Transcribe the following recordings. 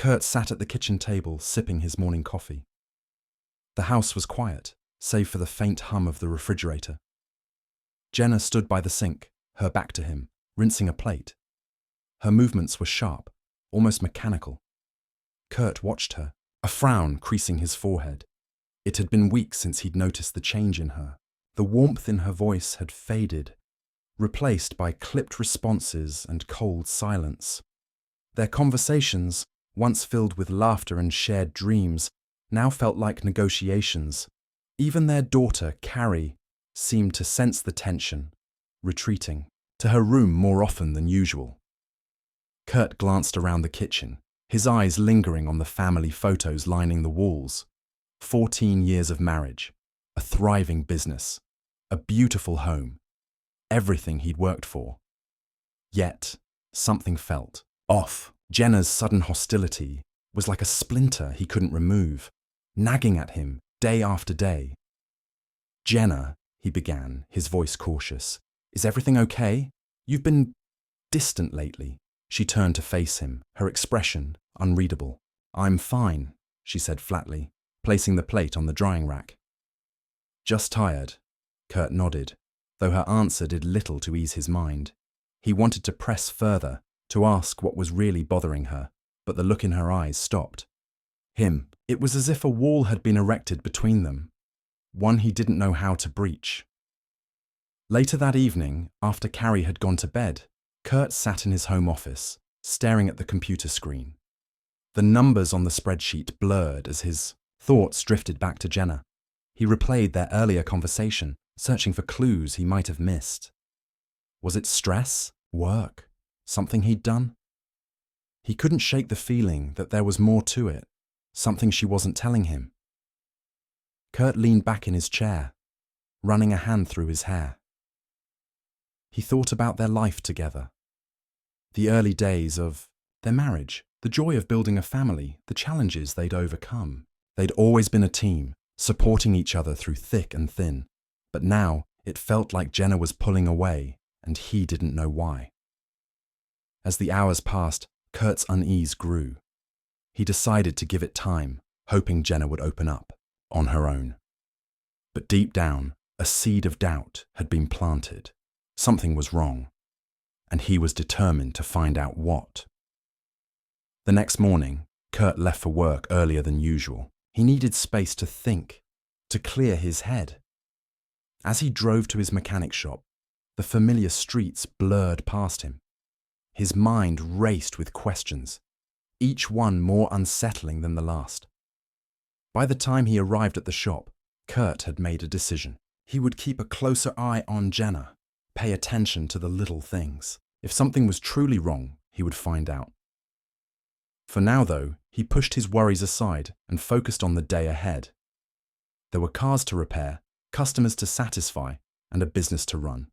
Kurt sat at the kitchen table, sipping his morning coffee. The house was quiet, save for the faint hum of the refrigerator. Jenna stood by the sink, her back to him, rinsing a plate. Her movements were sharp, almost mechanical. Kurt watched her, a frown creasing his forehead. It had been weeks since he'd noticed the change in her. The warmth in her voice had faded, replaced by clipped responses and cold silence. Their conversations, once filled with laughter and shared dreams, now felt like negotiations. Even their daughter, Carrie, seemed to sense the tension, retreating to her room more often than usual. Kurt glanced around the kitchen, his eyes lingering on the family photos lining the walls. 14 years of marriage, a thriving business, a beautiful home, everything he'd worked for. Yet, something felt off. Jenna's sudden hostility was like a splinter he couldn't remove, nagging at him day after day. "Jenna," he began, his voice cautious, "is everything okay? You've been distant lately." She turned to face him, her expression unreadable. "I'm fine," she said flatly, placing the plate on the drying rack. "Just tired," Kurt nodded, though her answer did little to ease his mind. He wanted to press further, to ask what was really bothering her, but the look in her eyes stopped. It was as if a wall had been erected between them, one he didn't know how to breach. Later that evening, after Carrie had gone to bed, Kurt sat in his home office, staring at the computer screen. The numbers on the spreadsheet blurred as his thoughts drifted back to Jenna. He replayed their earlier conversation, searching for clues he might have missed. Was it stress? Work? Something he'd done? He couldn't shake the feeling that there was more to it, something she wasn't telling him. Kurt leaned back in his chair, running a hand through his hair. He thought about their life together. The early days of their marriage, the joy of building a family, the challenges they'd overcome. They'd always been a team, supporting each other through thick and thin. But now it felt like Jenna was pulling away, and he didn't know why. As the hours passed, Kurt's unease grew. He decided to give it time, hoping Jenna would open up, on her own. But deep down, a seed of doubt had been planted. Something was wrong, and he was determined to find out what. The next morning, Kurt left for work earlier than usual. He needed space to think, to clear his head. As he drove to his mechanic shop, the familiar streets blurred past him. His mind raced with questions, each one more unsettling than the last. By the time he arrived at the shop, Kurt had made a decision. He would keep a closer eye on Jenna, pay attention to the little things. If something was truly wrong, he would find out. For now, though, he pushed his worries aside and focused on the day ahead. There were cars to repair, customers to satisfy, and a business to run.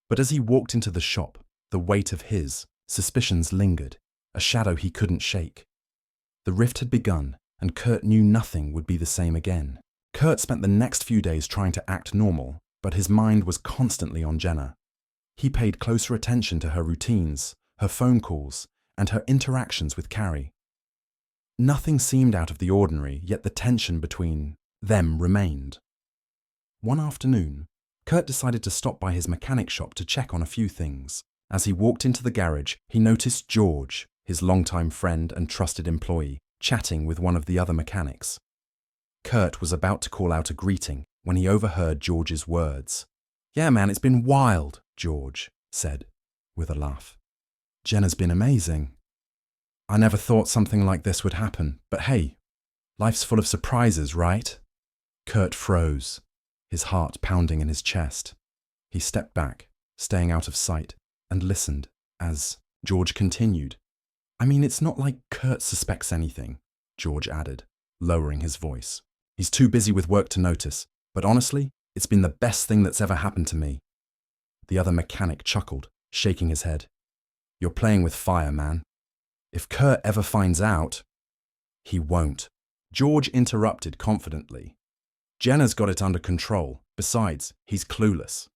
But as he walked into the shop, the weight of his suspicions lingered, a shadow he couldn't shake. The rift had begun, and Kurt knew nothing would be the same again. Kurt spent the next few days trying to act normal, but his mind was constantly on Jenna. He paid closer attention to her routines, her phone calls, and her interactions with Carrie. Nothing seemed out of the ordinary, yet the tension between them remained. One afternoon, Kurt decided to stop by his mechanic shop to check on a few things. As he walked into the garage, he noticed George, his longtime friend and trusted employee, chatting with one of the other mechanics. Kurt was about to call out a greeting when he overheard George's words. "Yeah, man, it's been wild," George said, with a laugh. "Jenna's been amazing. I never thought something like this would happen, but hey, life's full of surprises, right?" Kurt froze, his heart pounding in his chest. He stepped back, staying out of sight, and listened as George continued. "I mean, it's not like Kurt suspects anything," George added, lowering his voice. "He's too busy with work to notice, but honestly, it's been the best thing that's ever happened to me." The other mechanic chuckled, shaking his head. "You're playing with fire, man. If Kurt ever finds out..." "He won't," George interrupted confidently. "Jenna's got it under control. Besides, he's clueless."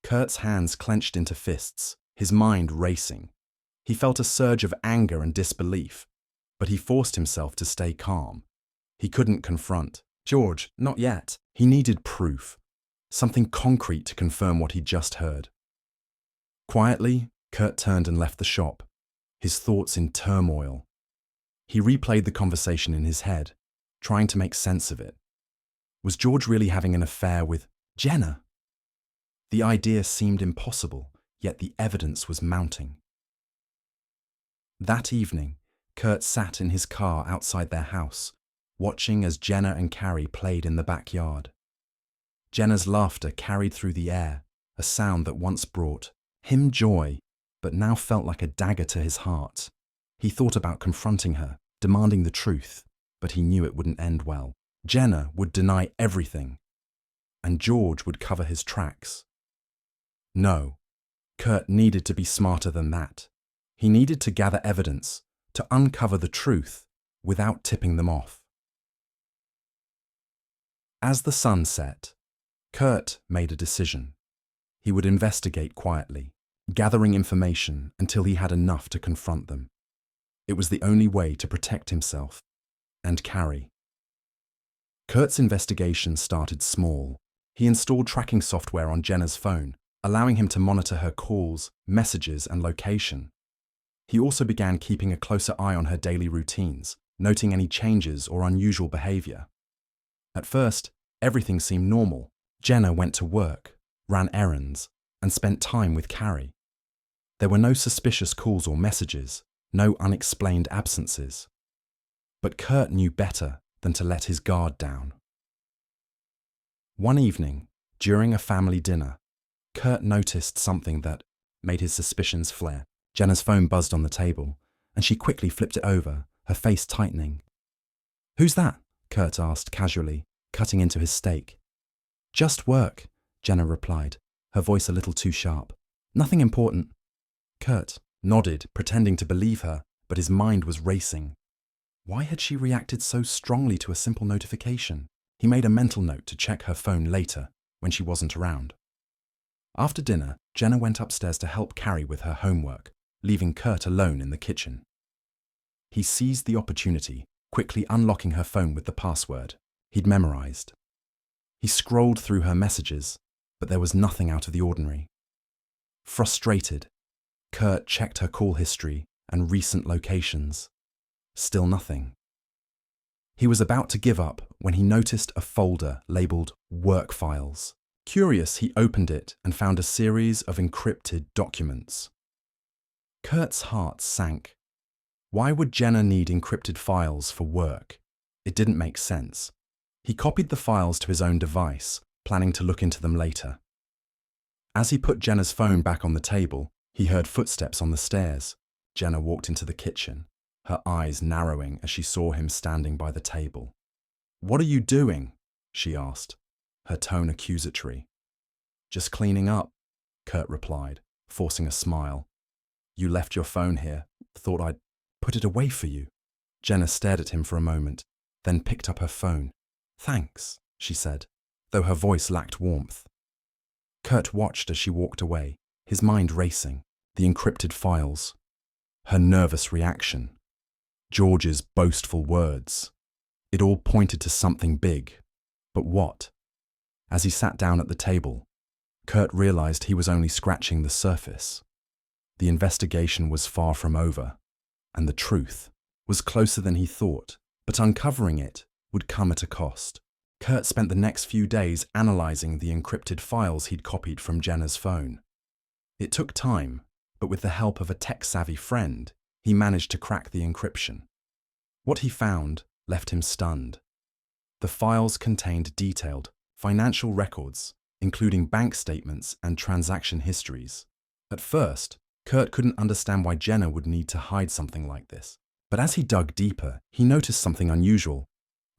Kurt's hands clenched into fists, his mind racing. He felt a surge of anger and disbelief. But he forced himself to stay calm. He couldn't confront George, not yet. He needed proof, something concrete to confirm what he'd just heard. Quietly, Kurt turned and left the shop, his thoughts in turmoil. He replayed the conversation in his head, trying to make sense of it. Was George really having an affair with Jenna? The idea seemed impossible, yet the evidence was mounting. That evening, Kurt sat in his car outside their house, watching as Jenna and Carrie played in the backyard. Jenna's laughter carried through the air, a sound that once brought him joy, but now felt like a dagger to his heart. He thought about confronting her, demanding the truth, but he knew it wouldn't end well. Jenna would deny everything, and George would cover his tracks. No, Kurt needed to be smarter than that. He needed to gather evidence, to uncover the truth, without tipping them off. As the sun set, Kurt made a decision. He would investigate quietly, gathering information until he had enough to confront them. It was the only way to protect himself and Carrie. Kurt's investigation started small. He installed tracking software on Jenna's phone, allowing him to monitor her calls, messages, and location. He also began keeping a closer eye on her daily routines, noting any changes or unusual behavior. At first, everything seemed normal. Jenna went to work, ran errands, and spent time with Carrie. There were no suspicious calls or messages, no unexplained absences. But Kurt knew better than to let his guard down. One evening, during a family dinner, Kurt noticed something that made his suspicions flare. Jenna's phone buzzed on the table, and she quickly flipped it over, her face tightening. "Who's that?" Kurt asked casually, cutting into his steak. "Just work," Jenna replied, her voice a little too sharp. "Nothing important." Kurt nodded, pretending to believe her, but his mind was racing. Why had she reacted so strongly to a simple notification? He made a mental note to check her phone later, when she wasn't around. After dinner, Jenna went upstairs to help Carrie with her homework, leaving Kurt alone in the kitchen. He seized the opportunity, quickly unlocking her phone with the password he'd memorized. He scrolled through her messages, but there was nothing out of the ordinary. Frustrated, Kurt checked her call history and recent locations. Still nothing. He was about to give up when he noticed a folder labeled Work Files. Curious, he opened it and found a series of encrypted documents. Kurt's heart sank. Why would Jenna need encrypted files for work? It didn't make sense. He copied the files to his own device, planning to look into them later. As he put Jenna's phone back on the table, he heard footsteps on the stairs. Jenna walked into the kitchen, her eyes narrowing as she saw him standing by the table. "What are you doing?" she asked, her tone accusatory. "Just cleaning up," Kurt replied, forcing a smile. "You left your phone here. Thought I'd put it away for you." Jenna stared at him for a moment, then picked up her phone. "Thanks," she said, though her voice lacked warmth. Kurt watched as she walked away, his mind racing. The encrypted files, her nervous reaction, George's boastful words. It all pointed to something big. But what? As he sat down at the table, Kurt realized he was only scratching the surface. The investigation was far from over, and the truth was closer than he thought, but uncovering it would come at a cost. Kurt spent the next few days analyzing the encrypted files he'd copied from Jenna's phone. It took time, but with the help of a tech-savvy friend, he managed to crack the encryption. What he found left him stunned. The files contained detailed financial records, including bank statements and transaction histories. At first, Kurt couldn't understand why Jenna would need to hide something like this. But as he dug deeper, he noticed something unusual.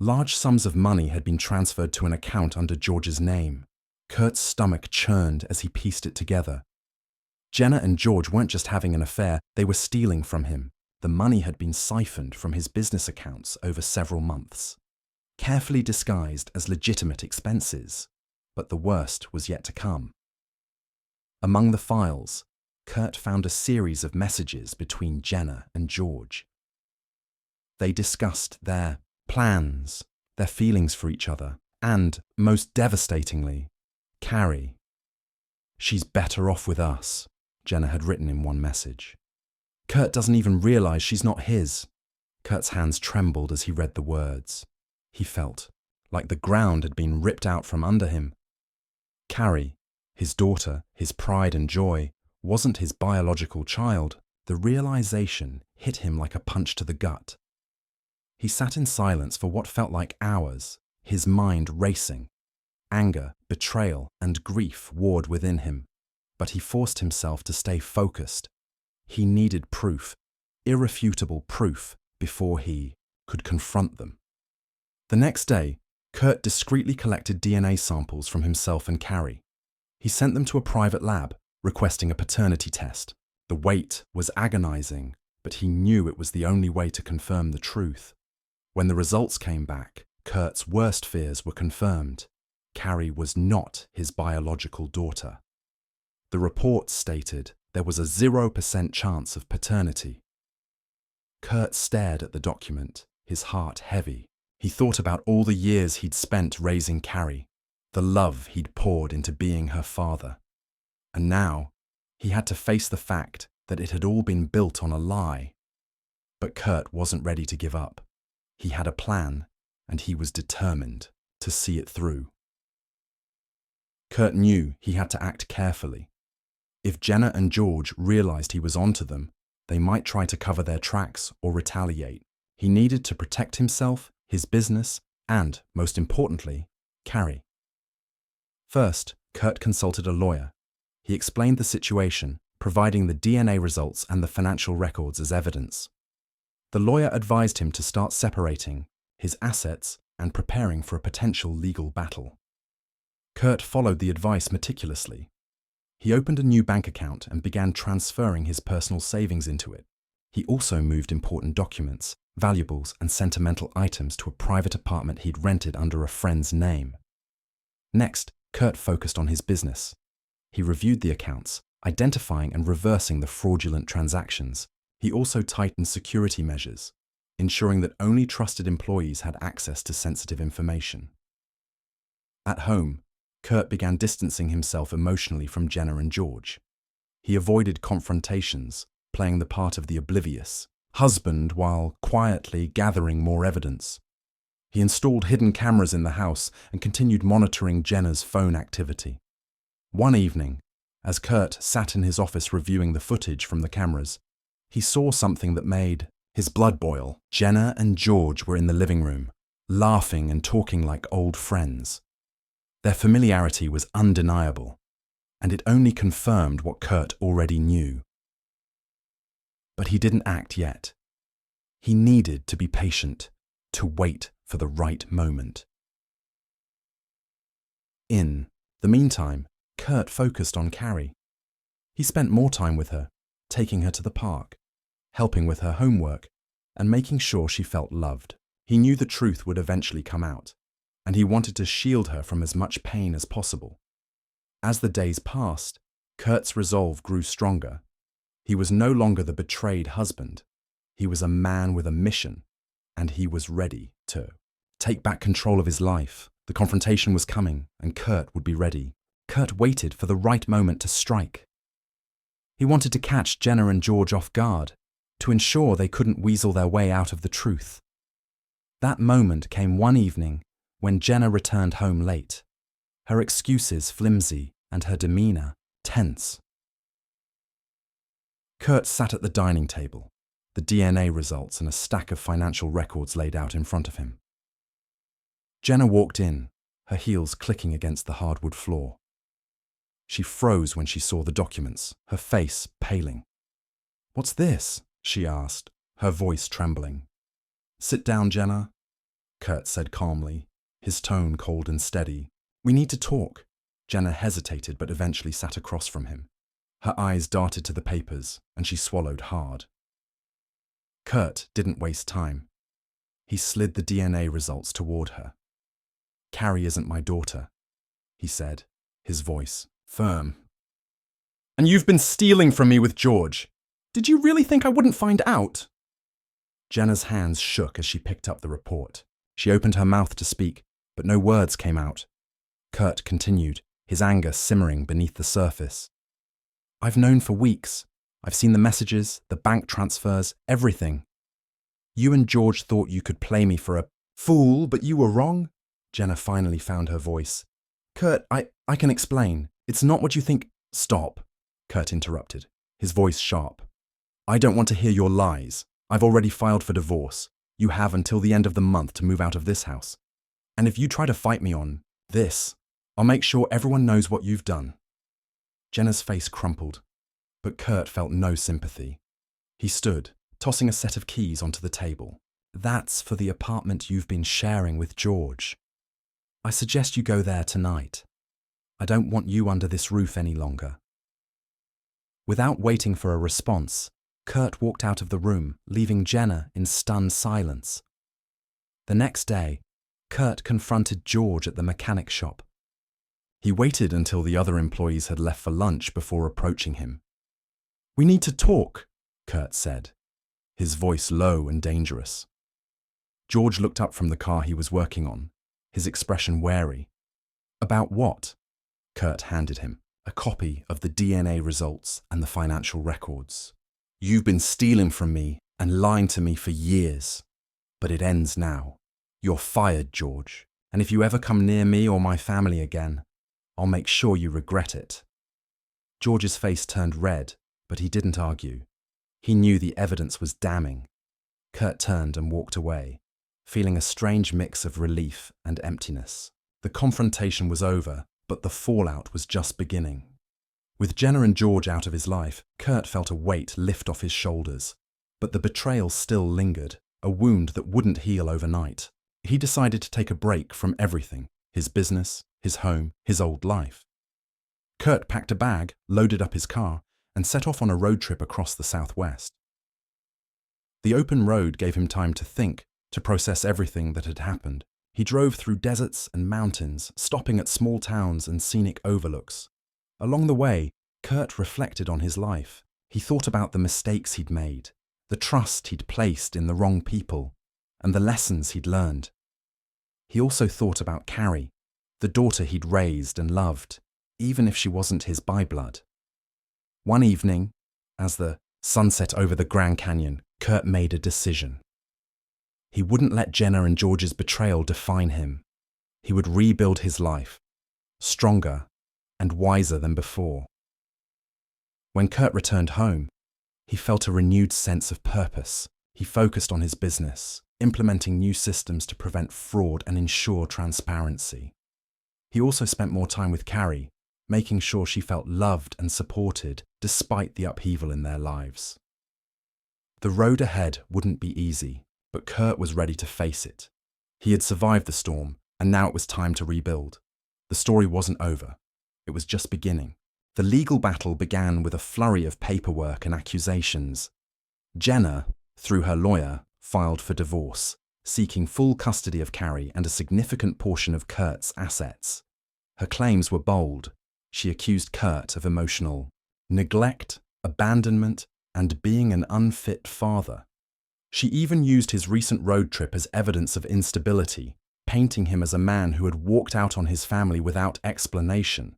Large sums of money had been transferred to an account under George's name. Kurt's stomach churned as he pieced it together. Jenna and George weren't just having an affair, they were stealing from him. The money had been siphoned from his business accounts over several months, carefully disguised as legitimate expenses. But the worst was yet to come. Among the files, Kurt found a series of messages between Jenna and George. They discussed their plans, their feelings for each other, and, most devastatingly, Carrie. "She's better off with us," Jenna had written in one message. "Kurt doesn't even realize she's not his." Kurt's hands trembled as he read the words. He felt like the ground had been ripped out from under him. Carrie, his daughter, his pride and joy, wasn't his biological child. The realization hit him like a punch to the gut. He sat in silence for what felt like hours, his mind racing. Anger, betrayal, and grief warred within him, but he forced himself to stay focused. He needed proof, irrefutable proof, before he could confront them. The next day, Kurt discreetly collected DNA samples from himself and Carrie. He sent them to a private lab, requesting a paternity test. The wait was agonizing, but he knew it was the only way to confirm the truth. When the results came back, Kurt's worst fears were confirmed. Carrie was not his biological daughter. The report stated there was a 0% chance of paternity. Kurt stared at the document, his heart heavy. He thought about all the years he'd spent raising Carrie, the love he'd poured into being her father. And now, he had to face the fact that it had all been built on a lie. But Kurt wasn't ready to give up. He had a plan, and he was determined to see it through. Kurt knew he had to act carefully. If Jenna and George realized he was onto them, they might try to cover their tracks or retaliate. He needed to protect himself, his business, and, most importantly, Carrie. First, Kurt consulted a lawyer. He explained the situation, providing the DNA results and the financial records as evidence. The lawyer advised him to start separating his assets and preparing for a potential legal battle. Kurt followed the advice meticulously. He opened a new bank account and began transferring his personal savings into it. He also moved important documents, valuables, and sentimental items to a private apartment he'd rented under a friend's name. Next, Kurt focused on his business. He reviewed the accounts, identifying and reversing the fraudulent transactions. He also tightened security measures, ensuring that only trusted employees had access to sensitive information. At home, Kurt began distancing himself emotionally from Jenna and George. He avoided confrontations, playing the part of the oblivious husband while quietly gathering more evidence. He installed hidden cameras in the house and continued monitoring Jenna's phone activity. One evening, as Kurt sat in his office reviewing the footage from the cameras, he saw something that made his blood boil. Jenna and George were in the living room, laughing and talking like old friends. Their familiarity was undeniable, and it only confirmed what Kurt already knew. But he didn't act yet. He needed to be patient, to wait for the right moment. In the meantime, Kurt focused on Carrie. He spent more time with her, taking her to the park, helping with her homework, and making sure she felt loved. He knew the truth would eventually come out, and he wanted to shield her from as much pain as possible. As the days passed, Kurt's resolve grew stronger. He was no longer the betrayed husband. He was a man with a mission, and he was ready to take back control of his life. The confrontation was coming, and Kurt would be ready. Kurt waited for the right moment to strike. He wanted to catch Jenna and George off guard, to ensure they couldn't weasel their way out of the truth. That moment came one evening when Jenna returned home late, her excuses flimsy and her demeanor tense. Kurt sat at the dining table, the DNA results and a stack of financial records laid out in front of him. Jenna walked in, her heels clicking against the hardwood floor. She froze when she saw the documents, her face paling. "What's this?" she asked, her voice trembling. "Sit down, Jenna," Kurt said calmly, his tone cold and steady. "We need to talk." Jenna hesitated but eventually sat across from him. Her eyes darted to the papers, and she swallowed hard. Kurt didn't waste time. He slid the DNA results toward her. "Carrie isn't my daughter," he said, his voice firm. "And you've been stealing from me with George. Did you really think I wouldn't find out?" Jenna's hands shook as she picked up the report. She opened her mouth to speak, but no words came out. Kurt continued, his anger simmering beneath the surface. I've known for weeks. I've seen the messages, the bank transfers, everything. You and George thought you could play me for a fool, but you were wrong. Jenna finally found her voice. Kurt, I can explain. It's not what you think. Stop, Kurt interrupted, his voice sharp. I don't want to hear your lies. I've already filed for divorce. You have until the end of the month to move out of this house. And if you try to fight me on this, I'll make sure everyone knows what you've done. Jenna's face crumpled, but Kurt felt no sympathy. He stood, tossing a set of keys onto the table. That's for the apartment you've been sharing with George. I suggest you go there tonight. I don't want you under this roof any longer. Without waiting for a response, Kurt walked out of the room, leaving Jenna in stunned silence. The next day, Kurt confronted George at the mechanic shop. He waited until the other employees had left for lunch before approaching him. We need to talk, Kurt said, his voice low and dangerous. George looked up from the car he was working on, his expression wary. About what? Kurt handed him a copy of the DNA results and the financial records. You've been stealing from me and lying to me for years, but it ends now. You're fired, George, and if you ever come near me or my family again, I'll make sure you regret it. George's face turned red, but he didn't argue. He knew the evidence was damning. Kurt turned and walked away, feeling a strange mix of relief and emptiness. The confrontation was over, but the fallout was just beginning. With Jenna and George out of his life, Kurt felt a weight lift off his shoulders. But the betrayal still lingered, a wound that wouldn't heal overnight. He decided to take a break from everything, his business, his home, his old life. Kurt packed a bag, loaded up his car, and set off on a road trip across the southwest. The open road gave him time to think, to process everything that had happened. He drove through deserts and mountains, stopping at small towns and scenic overlooks. Along the way, Kurt reflected on his life. He thought about the mistakes he'd made, the trust he'd placed in the wrong people, and the lessons he'd learned. He also thought about Carrie, the daughter he'd raised and loved, even if she wasn't his by-blood. One evening, as the sun set over the Grand Canyon, Kurt made a decision. He wouldn't let Jenna and George's betrayal define him. He would rebuild his life, stronger and wiser than before. When Kurt returned home, he felt a renewed sense of purpose. He focused on his business, implementing new systems to prevent fraud and ensure transparency. He also spent more time with Carrie, making sure she felt loved and supported despite the upheaval in their lives. The road ahead wouldn't be easy, but Kurt was ready to face it. He had survived the storm, and now it was time to rebuild. The story wasn't over. It was just beginning. The legal battle began with a flurry of paperwork and accusations. Jenna, through her lawyer, filed for divorce, seeking full custody of Carrie and a significant portion of Kurt's assets. Her claims were bold. She accused Kurt of emotional neglect, abandonment, and being an unfit father. She even used his recent road trip as evidence of instability, painting him as a man who had walked out on his family without explanation.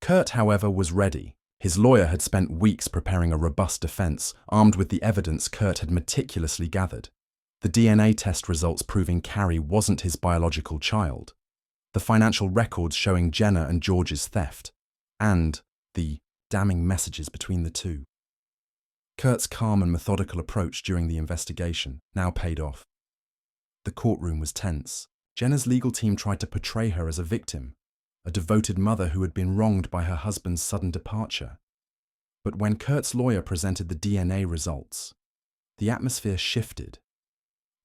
Kurt, however, was ready. His lawyer had spent weeks preparing a robust defense, armed with the evidence Kurt had meticulously gathered. The DNA test results proving Carrie wasn't his biological child, the financial records showing Jenna and George's theft, and the damning messages between the two. Kurt's calm and methodical approach during the investigation now paid off. The courtroom was tense. Jenna's legal team tried to portray her as a victim, a devoted mother who had been wronged by her husband's sudden departure. But when Kurt's lawyer presented the DNA results, the atmosphere shifted.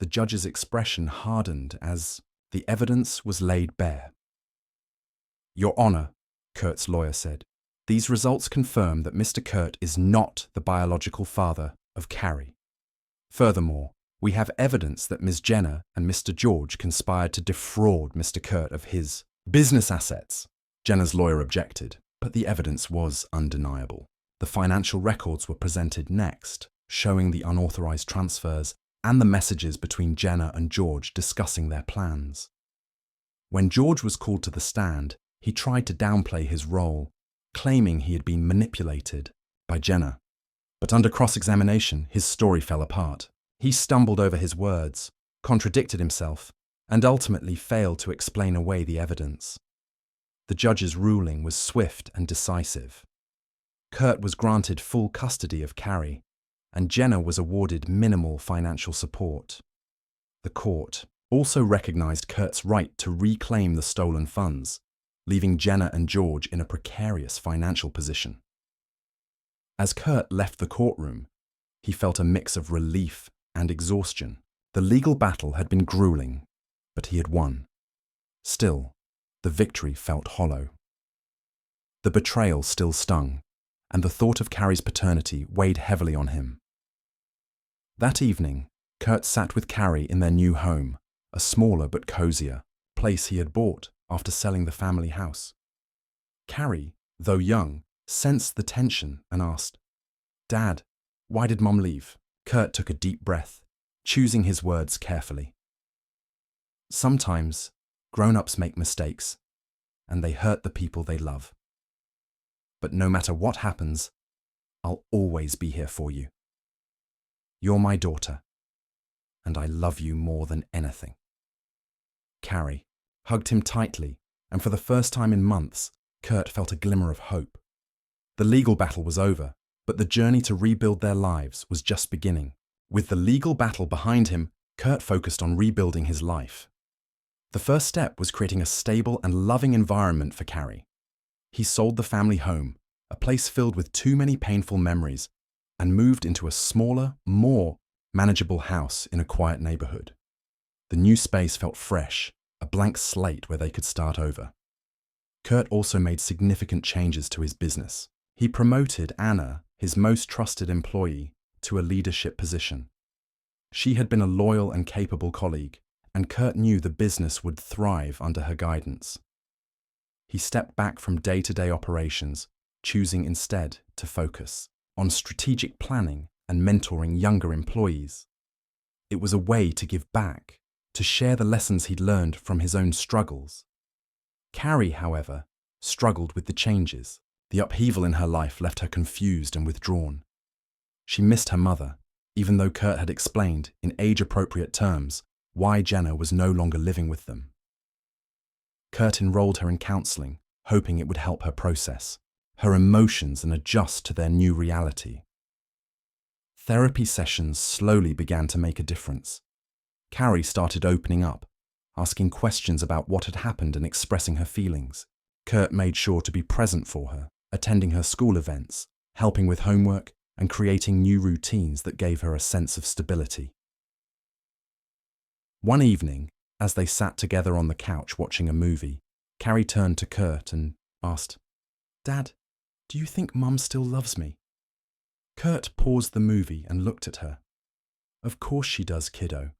The judge's expression hardened as the evidence was laid bare. Your Honor, Kurt's lawyer said, these results confirm that Mr. Kurt is not the biological father of Carrie. Furthermore, we have evidence that Ms. Jenna and Mr. George conspired to defraud Mr. Kurt of his business assets. Jenna's lawyer objected, but the evidence was undeniable. The financial records were presented next, showing the unauthorized transfers and the messages between Jenna and George discussing their plans. When George was called to the stand, he tried to downplay his role, claiming he had been manipulated by Jenna. But under cross-examination, his story fell apart. He stumbled over his words, contradicted himself, and ultimately failed to explain away the evidence. The judge's ruling was swift and decisive. Kurt was granted full custody of Carrie, and Jenna was awarded minimal financial support. The court also recognized Kurt's right to reclaim the stolen funds, leaving Jenna and George in a precarious financial position. As Kurt left the courtroom, he felt a mix of relief and exhaustion. The legal battle had been grueling, but he had won. Still, the victory felt hollow. The betrayal still stung, and the thought of Carrie's paternity weighed heavily on him. That evening, Kurt sat with Carrie in their new home, a smaller but cozier place he had bought after selling the family house. Carrie, though young, sensed the tension and asked, "Dad, why did Mom leave?" Kurt took a deep breath, choosing his words carefully. "Sometimes, grown-ups make mistakes, and they hurt the people they love. But no matter what happens, I'll always be here for you. You're my daughter, and I love you more than anything." Carrie hugged him tightly, and for the first time in months, Kurt felt a glimmer of hope. The legal battle was over, but the journey to rebuild their lives was just beginning. With the legal battle behind him, Kurt focused on rebuilding his life. The first step was creating a stable and loving environment for Carrie. He sold the family home, a place filled with too many painful memories, and moved into a smaller, more manageable house in a quiet neighborhood. The new space felt fresh, a blank slate where they could start over. Kurt also made significant changes to his business. He promoted Anna, his most trusted employee, to a leadership position. She had been a loyal and capable colleague, and Kurt knew the business would thrive under her guidance. He stepped back from day-to-day operations, choosing instead to focus on strategic planning and mentoring younger employees. It was a way to give back, to share the lessons he'd learned from his own struggles. Carrie, however, struggled with the changes. The upheaval in her life left her confused and withdrawn. She missed her mother, even though Kurt had explained, in age-appropriate terms, why Jenna was no longer living with them. Kurt enrolled her in counseling, hoping it would help her process her emotions and adjust to their new reality. Therapy sessions slowly began to make a difference. Carrie started opening up, asking questions about what had happened and expressing her feelings. Kurt made sure to be present for her, attending her school events, helping with homework, and creating new routines that gave her a sense of stability. One evening, as they sat together on the couch watching a movie, Carrie turned to Kurt and asked, "Dad, do you think Mum still loves me?" Kurt paused the movie and looked at her. "Of course she does, kiddo.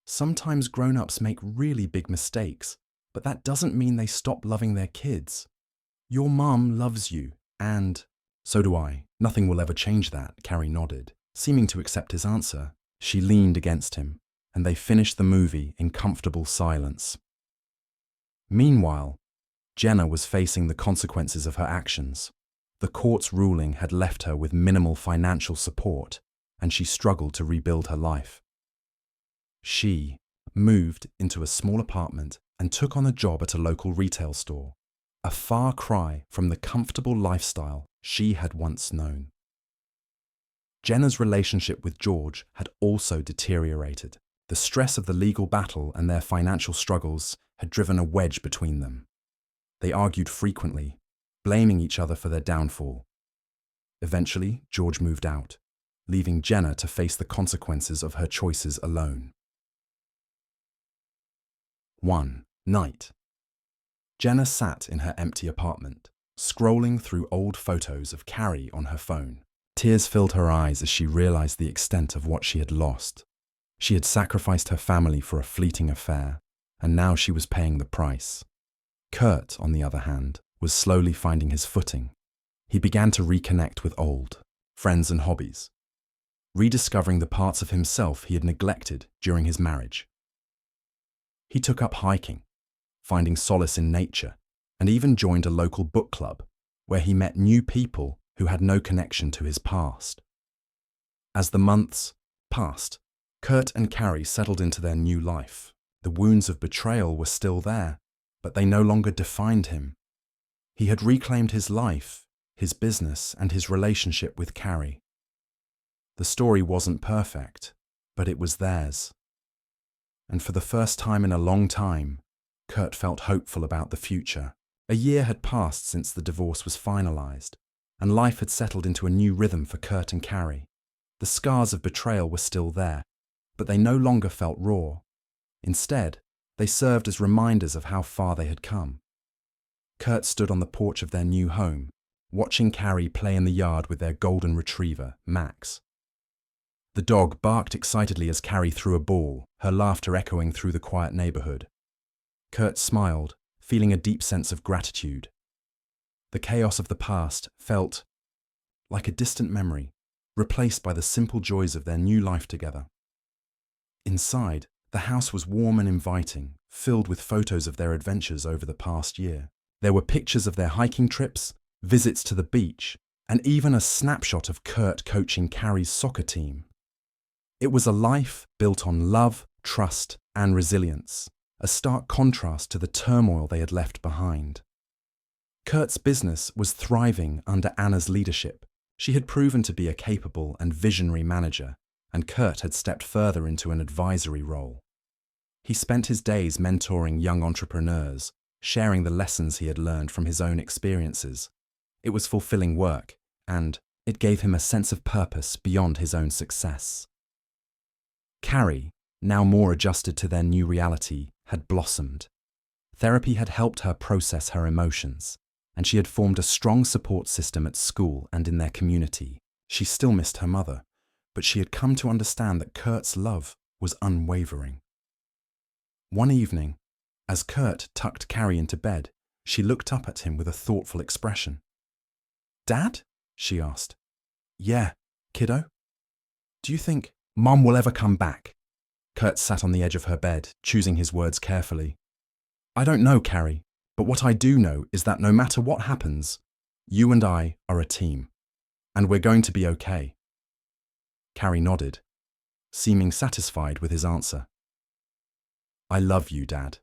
Sometimes grown-ups make really big mistakes, but that doesn't mean they stop loving their kids. Your mum loves you, and so do I. Nothing will ever change that," Carrie nodded, seeming to accept his answer. She leaned against him, and they finished the movie in comfortable silence. Meanwhile, Jenna was facing the consequences of her actions. The court's ruling had left her with minimal financial support, and she struggled to rebuild her life. She moved into a small apartment and took on a job at a local retail store, a far cry from the comfortable lifestyle she had once known. Jenna's relationship with George had also deteriorated. The stress of the legal battle and their financial struggles had driven a wedge between them. They argued frequently, blaming each other for their downfall. Eventually, George moved out, leaving Jenna to face the consequences of her choices alone. One night, Jenna sat in her empty apartment, scrolling through old photos of Carrie on her phone. Tears filled her eyes as she realized the extent of what she had lost. She had sacrificed her family for a fleeting affair, and now she was paying the price. Kurt, on the other hand, was slowly finding his footing. He began to reconnect with old friends and hobbies. rediscovering the parts of himself he had neglected during his marriage. He took up hiking, finding solace in nature, and even joined a local book club where he met new people who had no connection to his past. As the months passed, Kurt and Carrie settled into their new life. The wounds of betrayal were still there, but they no longer defined him. He had reclaimed his life, his business, and his relationship with Carrie. The story wasn't perfect, but it was theirs. And for the first time in a long time, Kurt felt hopeful about the future. A year had passed since the divorce was finalized, and life had settled into a new rhythm for Kurt and Carrie. The scars of betrayal were still there, but they no longer felt raw. Instead, they served as reminders of how far they had come. Kurt stood on the porch of their new home, watching Carrie play in the yard with their golden retriever, Max. The dog barked excitedly as Carrie threw a ball, her laughter echoing through the quiet neighborhood. Kurt smiled, feeling a deep sense of gratitude. The chaos of the past felt like a distant memory, replaced by the simple joys of their new life together. Inside, the house was warm and inviting, filled with photos of their adventures over the past year. There were pictures of their hiking trips, visits to the beach, and even a snapshot of Kurt coaching Carrie's soccer team. It was a life built on love, trust, and resilience, a stark contrast to the turmoil they had left behind. Kurt's business was thriving under Anna's leadership. She had proven to be a capable and visionary manager, and Kurt had stepped further into an advisory role. He spent his days mentoring young entrepreneurs, sharing the lessons he had learned from his own experiences. It was fulfilling work, and it gave him a sense of purpose beyond his own success. Carrie, now more adjusted to their new reality, had blossomed. Therapy had helped her process her emotions, and she had formed a strong support system at school and in their community. She still missed her mother, but she had come to understand that Kurt's love was unwavering. One evening, as Kurt tucked Carrie into bed, she looked up at him with a thoughtful expression. "Dad?" she asked. "Yeah, kiddo? Do you think Mom will ever come back?" Kurt sat on the edge of her bed, choosing his words carefully. "I don't know, Carrie, but what I do know is that no matter what happens, you and I are a team, and we're going to be okay." Carrie nodded, seeming satisfied with his answer. "I love you, Dad."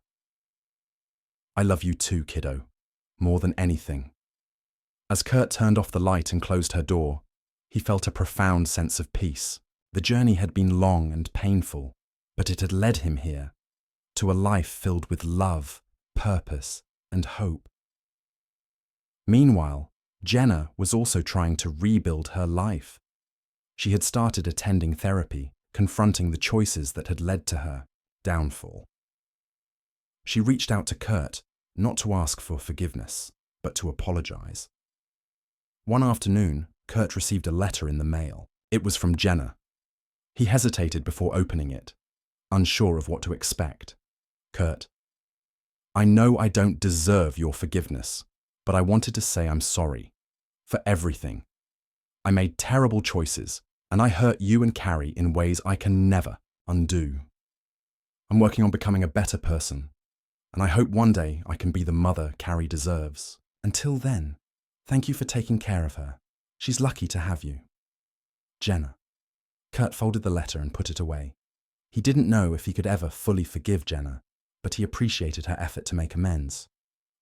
"I love you too, kiddo, more than anything." As Kurt turned off the light and closed her door, he felt a profound sense of peace. The journey had been long and painful, but it had led him here, to a life filled with love, purpose, and hope. Meanwhile, Jenna was also trying to rebuild her life. She had started attending therapy, confronting the choices that had led to her downfall. She reached out to Kurt, not to ask for forgiveness, but to apologize. One afternoon, Kurt received a letter in the mail. It was from Jenna. He hesitated before opening it, unsure of what to expect. "Kurt, I know I don't deserve your forgiveness, but I wanted to say I'm sorry. For everything. I made terrible choices, and I hurt you and Carrie in ways I can never undo. I'm working on becoming a better person, and I hope one day I can be the mother Carrie deserves. Until then, thank you for taking care of her. She's lucky to have you. Jenna." Kurt folded the letter and put it away. He didn't know if he could ever fully forgive Jenna, but he appreciated her effort to make amends.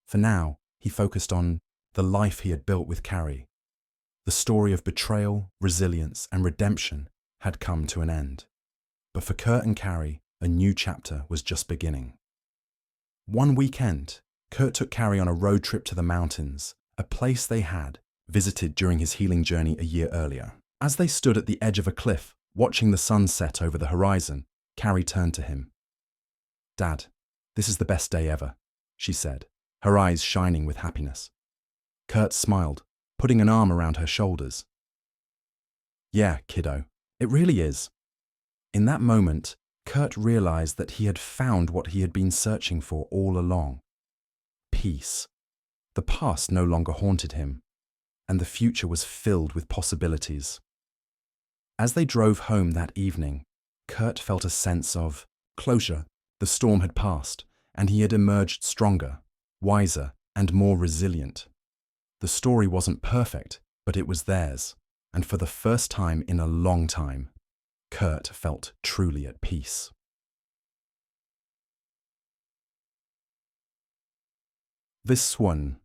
For now, he focused on the life he had built with Carrie. The story of betrayal, resilience, and redemption had come to an end. But for Kurt and Carrie, a new chapter was just beginning. One weekend, Kurt took Carrie on a road trip to the mountains, a place they had visited during his healing journey a year earlier. As they stood at the edge of a cliff, watching the sun set over the horizon, Carrie turned to him. "Dad, this is the best day ever," she said, her eyes shining with happiness. Kurt smiled, putting an arm around her shoulders. "Yeah, kiddo, it really is." In that moment, Kurt realized that he had found what he had been searching for all along. Peace. The past no longer haunted him, and the future was filled with possibilities. As they drove home that evening, Kurt felt a sense of closure. The storm had passed, and he had emerged stronger, wiser, and more resilient. The story wasn't perfect, but it was theirs, and for the first time in a long time, Kurt felt truly at peace. This one